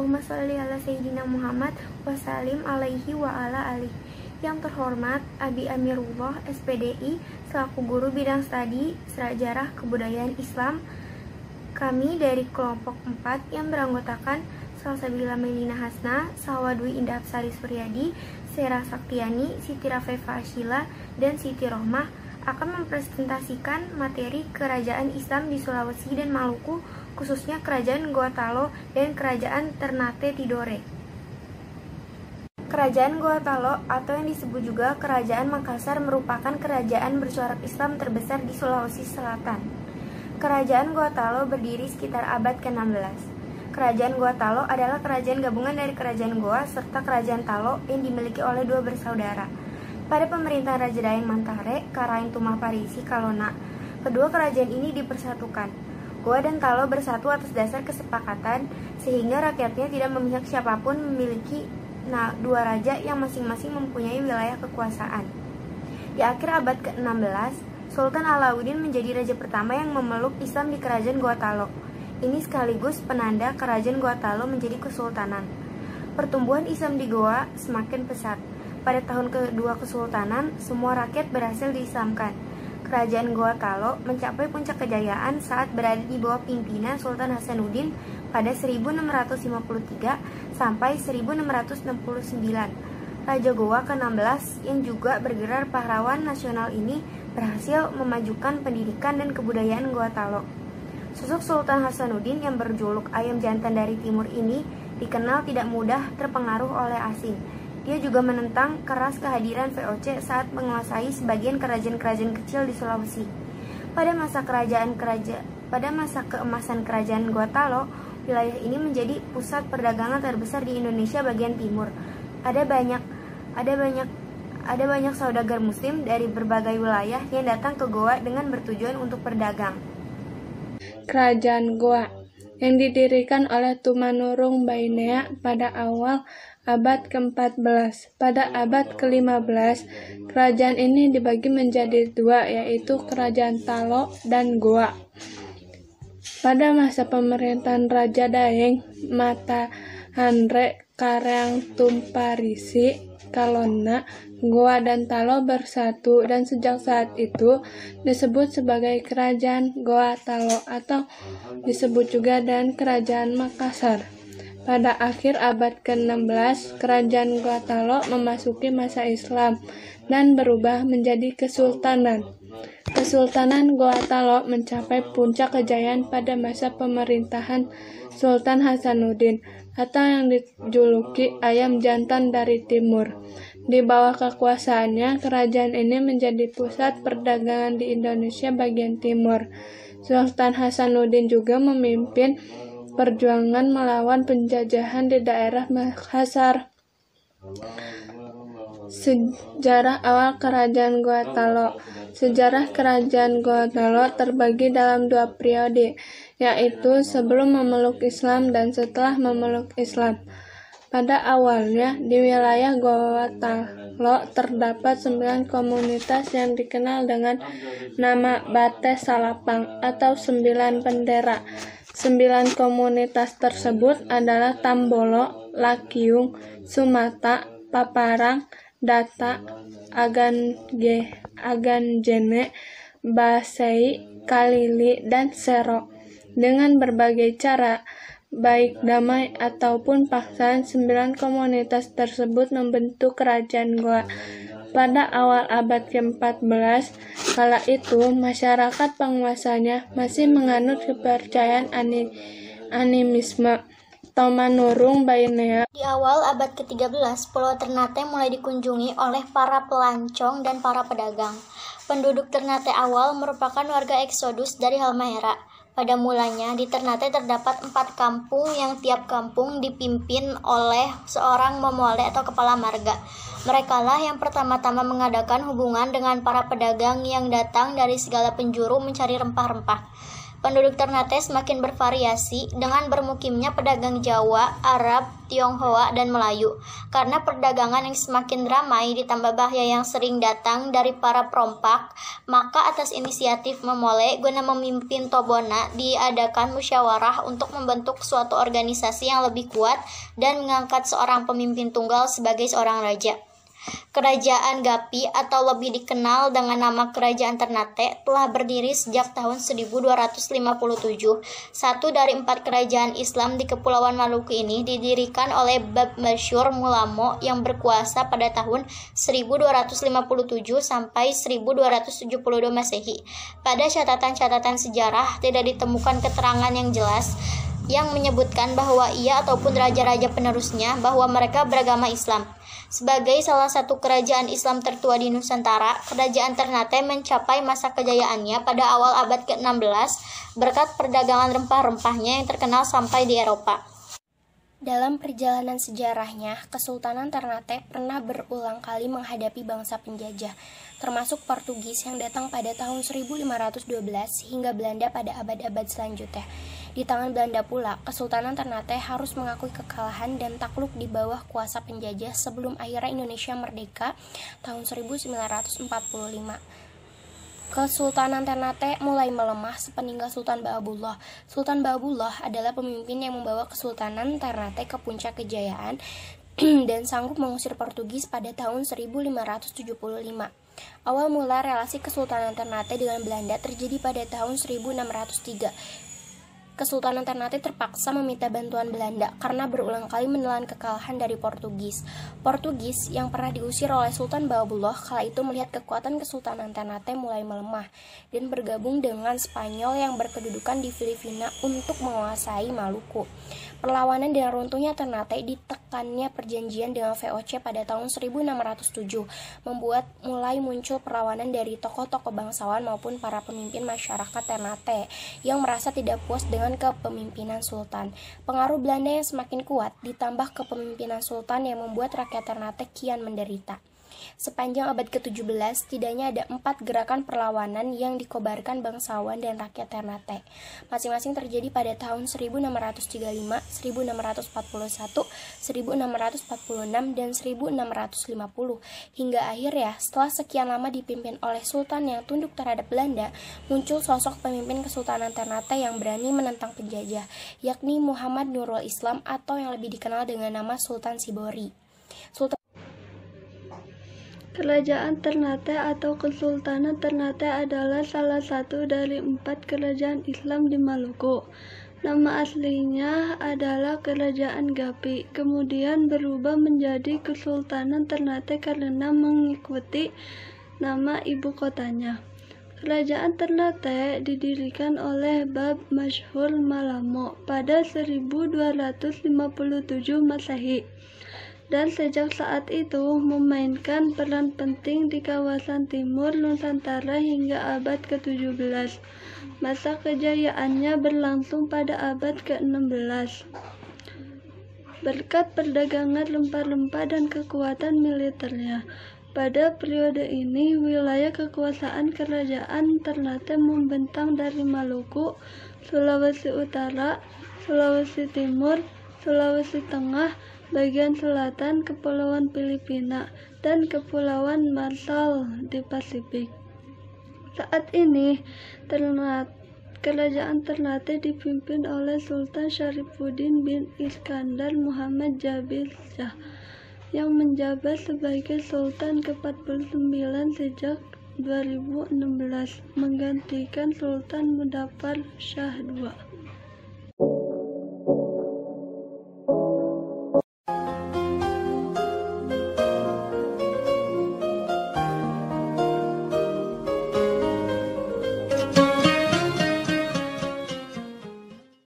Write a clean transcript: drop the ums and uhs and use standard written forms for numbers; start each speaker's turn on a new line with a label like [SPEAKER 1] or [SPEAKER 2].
[SPEAKER 1] Allahumma sholli ala Sayyidina Muhammad wa salim alaihi wa ala alihi. Yang terhormat Abi Amirullah SPDI selaku guru bidang studi sejarah kebudayaan Islam. Kami dari kelompok 4 yang beranggotakan Salsabila Melina Hasna, Sawadwi Indah Apsari Suryadi, Sera Saktiani, Siti Rafefa Ashila, dan Siti Rohmah akan mempresentasikan materi kerajaan Islam di Sulawesi dan Maluku, khususnya kerajaan Goa Talo dan kerajaan Ternate Tidore. Kerajaan Goa Talo atau yang disebut juga Kerajaan Makassar merupakan kerajaan bercorak Islam terbesar di Sulawesi Selatan. Kerajaan Goa Talo berdiri sekitar abad ke-16. Kerajaan Goa Talo adalah kerajaan gabungan dari Kerajaan Goa serta Kerajaan Talo yang dimiliki oleh dua bersaudara. Pada pemerintahan Raja Daeng Mantare, Karaeng Tumah Parisi Kalona, kedua kerajaan ini dipersatukan. Goa dan Talo bersatu atas dasar kesepakatan sehingga rakyatnya tidak memihak siapapun, memiliki dua raja yang masing-masing mempunyai wilayah kekuasaan. Di akhir abad ke-16, Sultan Alauddin menjadi raja pertama yang memeluk Islam di Kerajaan Goa Talo. Ini sekaligus penanda Kerajaan Goa Talo menjadi kesultanan. Pertumbuhan Islam di Goa semakin pesat. Pada tahun kedua kesultanan, semua rakyat berhasil diislamkan. Kerajaan Goa Talo mencapai puncak kejayaan saat berada di bawah pimpinan Sultan Hasanuddin pada 1653 sampai 1669. Raja Goa ke-16 yang juga bergelar pahlawan nasional ini berhasil memajukan pendidikan dan kebudayaan Goa Talo. Sosok Sultan Hasanuddin yang berjuluk Ayam Jantan dari Timur ini dikenal tidak mudah terpengaruh oleh asing. Dia juga menentang keras kehadiran VOC saat menguasai sebagian kerajaan-kerajaan kecil di Sulawesi. Pada masa keemasan kerajaan Goa Talo, wilayah ini menjadi pusat perdagangan terbesar di Indonesia bagian timur. Ada banyak saudagar muslim dari berbagai wilayah yang datang ke Goa dengan bertujuan untuk berdagang.
[SPEAKER 2] Kerajaan Goa yang didirikan oleh Tumanurung Bainea pada awal abad ke-14. Pada abad ke-15, kerajaan ini dibagi menjadi dua, yaitu Kerajaan Talo dan Goa. Pada masa pemerintahan Raja Daeng Matahanre Karaeng Tumparisi Kalona, Goa dan Talo bersatu dan sejak saat itu disebut sebagai Kerajaan Goa Talo atau disebut juga dan Kerajaan Makassar. Pada akhir abad ke-16, Kerajaan Goa Talo memasuki masa Islam dan berubah menjadi kesultanan. Kesultanan Goa Talo mencapai puncak kejayaan pada masa pemerintahan Sultan Hasanuddin atau yang dijuluki Ayam Jantan dari Timur. Di bawah kekuasaannya, kerajaan ini menjadi pusat perdagangan di Indonesia bagian timur. Sultan Hasanuddin juga memimpin perjuangan melawan penjajahan di daerah Makassar. Sejarah awal Kerajaan Goa Talo. Sejarah Kerajaan Goa Talo terbagi dalam dua periode, yaitu sebelum memeluk Islam dan setelah memeluk Islam. Pada awalnya, di wilayah Goa Talo terdapat 9 komunitas yang dikenal dengan nama Bate Salapang atau 9 bendera. 9 komunitas tersebut adalah Tambolo, Lakiung, Sumata, Paparang, Data, Aganjene, Basei, Kalili, dan Sero. Dengan berbagai cara, baik damai ataupun paksaan, 9 komunitas tersebut membentuk Kerajaan Goa. Pada awal abad ke-14, kala itu masyarakat penguasanya masih menganut kepercayaan animisme. Tumanurung Bainea.
[SPEAKER 3] Di awal abad ke-13, Pulau Ternate mulai dikunjungi oleh para pelancong dan para pedagang. Penduduk Ternate awal merupakan warga eksodus dari Halmahera. Pada mulanya, di Ternate terdapat 4 kampung yang tiap kampung dipimpin oleh seorang momole atau kepala marga. Merekalah yang pertama-tama mengadakan hubungan dengan para pedagang yang datang dari segala penjuru mencari rempah-rempah. Penduduk Ternate semakin bervariasi dengan bermukimnya pedagang Jawa, Arab, Tionghoa, dan Melayu. Karena perdagangan yang semakin ramai ditambah bahaya yang sering datang dari para perompak, maka atas inisiatif Mamole guna memimpin Tobona diadakan musyawarah untuk membentuk suatu organisasi yang lebih kuat dan mengangkat seorang pemimpin tunggal sebagai seorang raja. Kerajaan Gapi atau lebih dikenal dengan nama Kerajaan Ternate telah berdiri sejak tahun 1257. Satu dari 4 kerajaan Islam di Kepulauan Maluku ini didirikan oleh Bab Masyur Mulamo yang berkuasa pada tahun 1257 sampai 1272 Masehi. Pada catatan-catatan sejarah tidak ditemukan keterangan yang jelas yang menyebutkan bahwa ia ataupun raja-raja penerusnya bahwa mereka beragama Islam. Sebagai salah satu kerajaan Islam tertua di Nusantara, Kerajaan Ternate mencapai masa kejayaannya pada awal abad ke-16 berkat perdagangan rempah-rempahnya yang terkenal sampai di Eropa.
[SPEAKER 4] Dalam perjalanan sejarahnya, Kesultanan Ternate pernah berulang kali menghadapi bangsa penjajah, termasuk Portugis yang datang pada tahun 1512 hingga Belanda pada abad-abad selanjutnya. Di tangan Belanda pula, Kesultanan Ternate harus mengakui kekalahan dan takluk di bawah kuasa penjajah sebelum akhirnya Indonesia merdeka tahun 1945. Kesultanan Ternate mulai melemah sepeninggal Sultan Baabullah. Sultan Baabullah adalah pemimpin yang membawa Kesultanan Ternate ke puncak kejayaan dan sanggup mengusir Portugis pada tahun 1575. Awal mula relasi Kesultanan Ternate dengan Belanda terjadi pada tahun 1603. Kesultanan Ternate terpaksa meminta bantuan Belanda karena berulang kali menelan kekalahan dari Portugis. Portugis yang pernah diusir oleh Sultan Baabullah kala itu melihat kekuatan Kesultanan Ternate mulai melemah dan bergabung dengan Spanyol yang berkedudukan di Filipina untuk menguasai Maluku. Perlawanan dan runtuhnya Ternate ditekannya perjanjian dengan VOC pada tahun 1607, membuat mulai muncul perlawanan dari tokoh-tokoh bangsawan maupun para pemimpin masyarakat Ternate yang merasa tidak puas dengan kepemimpinan Sultan. Pengaruh Belanda yang semakin kuat ditambah kepemimpinan Sultan yang membuat rakyat Ternate kian menderita. Sepanjang abad ke-17, setidaknya ada 4 gerakan perlawanan yang dikobarkan bangsawan dan rakyat Ternate. Masing-masing terjadi pada tahun 1635, 1641, 1646, dan 1650. Hingga akhirnya, setelah sekian lama dipimpin oleh Sultan yang tunduk terhadap Belanda, muncul sosok pemimpin Kesultanan Ternate yang berani menentang penjajah, yakni Muhammad Nurul Islam atau yang lebih dikenal dengan nama Sultan Sibori.
[SPEAKER 2] Kerajaan Ternate atau Kesultanan Ternate adalah salah satu dari 4 kerajaan Islam di Maluku. Nama aslinya adalah Kerajaan Gapi, kemudian berubah menjadi Kesultanan Ternate karena mengikuti nama ibu kotanya. Kerajaan Ternate didirikan oleh Bab Masyhur Malamo pada 1257 Masehi. Dan sejak saat itu memainkan peran penting di kawasan timur Nusantara hingga abad ke-17. Masa kejayaannya berlangsung pada abad ke-16. Berkat perdagangan rempah-rempah dan kekuatan militernya, pada periode ini wilayah kekuasaan Kerajaan Ternate membentang dari Maluku, Sulawesi Utara, Sulawesi Timur, Sulawesi Tengah, bagian selatan Kepulauan Filipina, dan Kepulauan Marshall di Pasifik. Saat ini, Kerajaan Ternate dipimpin oleh Sultan Syarifuddin bin Iskandar Muhammad Jabir Shah, yang menjabat sebagai Sultan ke-49 sejak 2016, menggantikan Sultan Mudaffar Shah II.